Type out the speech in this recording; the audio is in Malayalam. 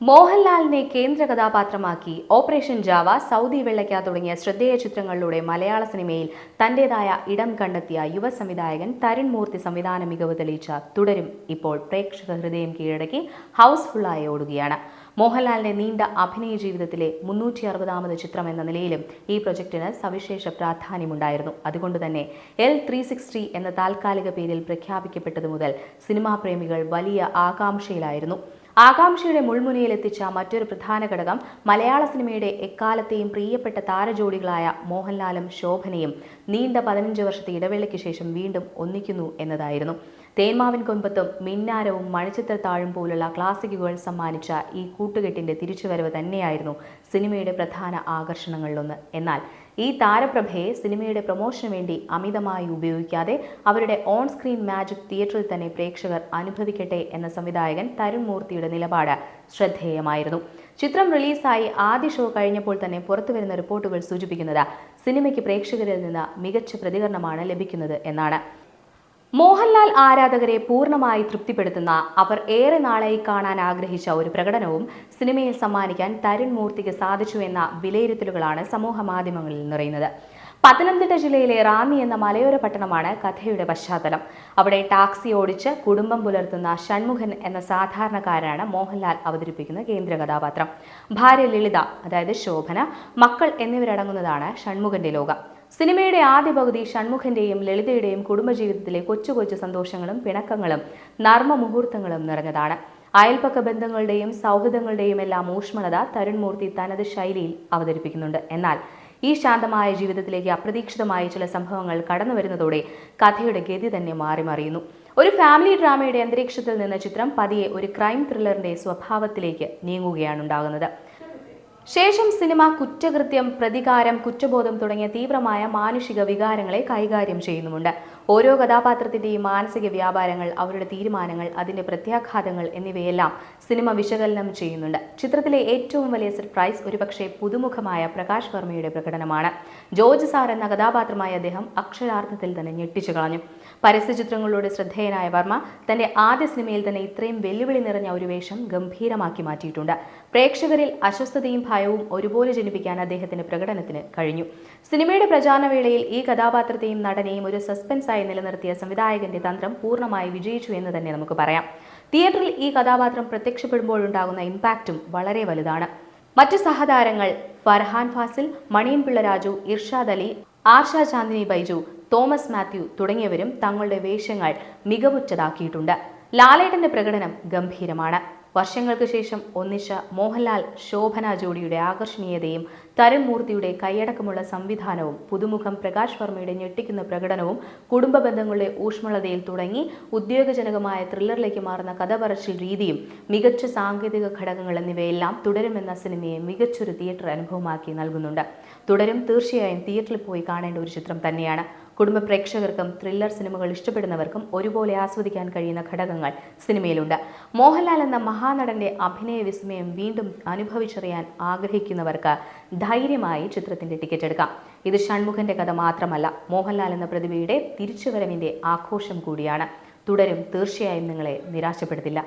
മോഹൻലാലിനെ കേന്ദ്ര കഥാപാത്രമാക്കി ഓപ്പറേഷൻ ജാവ, സൗദി വെള്ളയ്ക്ക തുടങ്ങിയ ശ്രദ്ധേയ ചിത്രങ്ങളിലൂടെ മലയാള സിനിമയിൽ തന്റേതായ ഇടം കണ്ടെത്തിയ യുവ സംവിധായകൻ തരുൺ മൂർത്തി സംവിധാന മികവ് തെളിയിച്ച തുടരും ഇപ്പോൾ പ്രേക്ഷക ഹൃദയം കീഴടക്കി ഹൗസ്ഫുള്ളായി ഓടുകയാണ്. മോഹൻലാലിന്റെ നീണ്ട അഭിനയ ജീവിതത്തിലെ 360ാമത് ചിത്രം എന്ന നിലയിലും ഈ പ്രൊജക്ടിന് സവിശേഷ പ്രാധാന്യമുണ്ടായിരുന്നു. അതുകൊണ്ട് തന്നെ L360 എന്ന താൽക്കാലിക പേരിൽ പ്രഖ്യാപിക്കപ്പെട്ടതു മുതൽ സിനിമാ പ്രേമികൾ വലിയ ആകാംക്ഷയിലായിരുന്നു. ആകാംക്ഷയുടെ മുൾമുനയിലെത്തിച്ച മറ്റൊരു പ്രധാന ഘടകം മലയാള സിനിമയുടെ എക്കാലത്തെയും പ്രിയപ്പെട്ട താരജോഡികളായ മോഹൻലാലും ശോഭനയും നീണ്ട 15 വർഷത്തെ ഇടവേളയ്ക്ക് ശേഷം വീണ്ടും ഒന്നിക്കുന്നു എന്നതായിരുന്നു. തേന്മാവിൻ കൊമ്പത്തും മിന്നാരവും മണിച്ചിത്രത്താഴും പോലുള്ള ക്ലാസിക്കുകൾ സമ്മാനിച്ച ഈ കൂട്ടുകെട്ടിന്റെ തിരിച്ചുവരവ് തന്നെയായിരുന്നു സിനിമയുടെ പ്രധാന ആകർഷണങ്ങളിലൊന്ന്. എന്നാൽ ഈ താരപ്രഭയെ സിനിമയുടെ പ്രൊമോഷന് വേണ്ടി അമിതമായി ഉപയോഗിക്കാതെ അവരുടെ ഓൺ സ്ക്രീൻ മാജിക് തിയേറ്ററിൽ തന്നെ പ്രേക്ഷകർ അനുഭവിക്കട്ടെ എന്ന സംവിധായകൻ തരുൺ മൂർത്തിയുടെ നിലപാട് ശ്രദ്ധേയമായിരുന്നു. ചിത്രം റിലീസായി ആദ്യ ഷോ കഴിഞ്ഞപ്പോൾ തന്നെ പുറത്തുവരുന്ന റിപ്പോർട്ടുകൾ സൂചിപ്പിക്കുന്നത് സിനിമയ്ക്ക് പ്രേക്ഷകരിൽ നിന്ന് മികച്ച പ്രതികരണമാണ് ലഭിക്കുന്നത് എന്നാണ്. മോഹൻലാൽ ആരാധകരെ പൂർണ്ണമായി തൃപ്തിപ്പെടുത്തുന്ന, അവർ ഏറെ നാളായി കാണാൻ ആഗ്രഹിച്ച ഒരു പ്രകടനവും സിനിമയിൽ സമ്മാനിക്കാൻ തരുൺ മൂർത്തിക്ക് സാധിച്ചു എന്ന വിലയിരുത്തലുകളാണ് സമൂഹ മാധ്യമങ്ങളിൽ നിറയുന്നത്. പത്തനംതിട്ട ജില്ലയിലെ റാന്നി എന്ന മലയോര പട്ടണമാണ് കഥയുടെ പശ്ചാത്തലം. അവിടെ ടാക്സി ഓടിച്ച് കുടുംബം പുലർത്തുന്ന ഷൺമുഖൻ എന്ന സാധാരണക്കാരനാണ് മോഹൻലാൽ അവതരിപ്പിക്കുന്ന കേന്ദ്ര കഥാപാത്രം. ഭാര്യ ലളിത, അതായത് ശോഭന, മക്കൾ എന്നിവരടങ്ങുന്നതാണ് ഷൺമുഖന്റെ ലോകം. സിനിമയുടെ ആദ്യ പകുതി ഷൺമുഖന്റെയും ലളിതയുടെയും കുടുംബജീവിതത്തിലെ കൊച്ചു കൊച്ചു സന്തോഷങ്ങളും പിണക്കങ്ങളും നർമ്മ മുഹൂർത്തങ്ങളും നിറഞ്ഞതാണ്. അയൽപക്ക ബന്ധങ്ങളുടെയും സൗഹൃദങ്ങളുടെയും എല്ലാം ഊഷ്മളത തരുൺ മൂർത്തി തനത് ശൈലിയിൽ അവതരിപ്പിക്കുന്നുണ്ട്. എന്നാൽ ഈ ശാന്തമായ ജീവിതത്തിലേക്ക് അപ്രതീക്ഷിതമായ ചില സംഭവങ്ങൾ കടന്നു വരുന്നതോടെ കഥയുടെ ഗതി തന്നെ മാറിമറിയുന്നു. ഒരു ഫാമിലി ഡ്രാമയുടെ അന്തരീക്ഷത്തിൽ നിന്ന് ചിത്രം പതിയെ ഒരു ക്രൈം ത്രില്ലറിന്റെ സ്വഭാവത്തിലേക്ക് നീങ്ങുകയാണ് ഉണ്ടാകുന്നത്. ശേഷം സിനിമ കുറ്റകൃത്യം, പ്രതികാരം, കുറ്റബോധം തുടങ്ങിയ തീവ്രമായ മാനുഷിക വികാരങ്ങളെ കൈകാര്യം ചെയ്യുന്നുമുണ്ട്. ഓരോ കഥാപാത്രത്തിന്റെയും മാനസിക വ്യാപാരങ്ങൾ, അവരുടെ തീരുമാനങ്ങൾ, അതിന്റെ പ്രത്യാഘാതങ്ങൾ എന്നിവയെല്ലാം സിനിമ വിശകലനം ചെയ്യുന്നുണ്ട്. ചിത്രത്തിലെ ഏറ്റവും വലിയ സർപ്രൈസ് ഒരുപക്ഷെ പുതുമുഖമായ പ്രകാശ് വർമ്മയുടെ പ്രകടനമാണ്. ജോർജ് സാർ എന്ന കഥാപാത്രമായ അദ്ദേഹം അക്ഷരാർത്ഥത്തിൽ തന്നെ ഞെട്ടിച്ചു കളഞ്ഞു. പരസ്യചിത്രങ്ങളിലൂടെ ശ്രദ്ധേയനായ വർമ്മ തന്റെ ആദ്യ സിനിമയിൽ തന്നെ ഇത്രയും വെല്ലുവിളി നിറഞ്ഞ ഒരു വേഷം ഗംഭീരമാക്കി മാറ്റിയിട്ടുണ്ട്. പ്രേക്ഷകരിൽ അസ്വസ്ഥതയും ഭയവും ഒരുപോലെ ജനിപ്പിക്കാൻ അദ്ദേഹത്തിന്റെ പ്രകടനത്തിന് കഴിഞ്ഞു. സിനിമയുടെ പ്രചാരണവേളയിൽ ഈ കഥാപാത്രത്തെയും നടനെയും ഒരു സസ്പെൻസായി നിലനിർത്തിയ സംവിധായകന്റെ തന്ത്രം പൂർണ്ണമായി വിജയിച്ചു എന്ന് തന്നെ നമുക്ക് പറയാം. തിയേറ്ററിൽ ഈ കഥാപാത്രം പ്രത്യക്ഷപ്പെടുമ്പോഴുണ്ടാകുന്ന ഇമ്പാക്റ്റും വളരെ വലുതാണ്. മറ്റ് സഹതാരങ്ങൾ ഫർഹാൻ ഫാസിൽ, മണിയൻ പിള്ള രാജു, ഇർഷാദ് അലി, ആർഷ ചാന്ദിനി ബൈജു, തോമസ് മാത്യു തുടങ്ങിയവരും തങ്ങളുടെ വേഷങ്ങൾ മികവുറ്റതാക്കിയിട്ടുണ്ട്. ലാലേട്ടന്റെ പ്രകടനം ഗംഭീരമാണ്. വർഷങ്ങൾക്ക് ശേഷം ഒന്നിച്ച മോഹൻലാൽ ശോഭന ജോഡിയുടെ ആകർഷണീയതയും തരുൺ മൂർത്തിയുടെ കൈയടക്കമുള്ള സംവിധാനവും പുതുമുഖം പ്രകാശ് വർമ്മയുടെ ഞെട്ടിക്കുന്ന പ്രകടനവും കുടുംബ ബന്ധങ്ങളുടെ ഊഷ്മളതയിൽ തുടങ്ങി ഉദ്യോഗജനകമായ ത്രില്ലറിലേക്ക് മാറുന്ന കഥ പറച്ചിൽ രീതിയും മികച്ച സാങ്കേതിക ഘടകങ്ങൾ എന്നിവയെല്ലാം തുടരുമെന്ന സിനിമയെ മികച്ചൊരു തിയേറ്റർ അനുഭവമാക്കി നൽകുന്നുണ്ട്. തുടരും തീർച്ചയായും തിയേറ്ററിൽ പോയി കാണേണ്ട ഒരു ചിത്രം തന്നെയാണ്. കുടുംബ പ്രേക്ഷകർക്കും ത്രില്ലർ സിനിമകൾ ഇഷ്ടപ്പെടുന്നവർക്കും ഒരുപോലെ ആസ്വദിക്കാൻ കഴിയുന്ന ഘടകങ്ങൾ സിനിമയിലുണ്ട്. മോഹൻലാൽ എന്ന മഹാനടന്റെ അഭിനയ വിസ്മയം വീണ്ടും അനുഭവിച്ചറിയാൻ ആഗ്രഹിക്കുന്നവർക്ക് ധൈര്യമായി ചിത്രത്തിന്റെ ടിക്കറ്റ് എടുക്കാം. ഇത് ഷൺമുഖന്റെ കഥ മാത്രമല്ല, മോഹൻലാൽ എന്ന പ്രതിഭയുടെ തിരിച്ചുവരവിന്റെ ആഘോഷം കൂടിയാണ്. തുടരും തീർച്ചയായും നിങ്ങളെ നിരാശപ്പെടുത്തില്ല.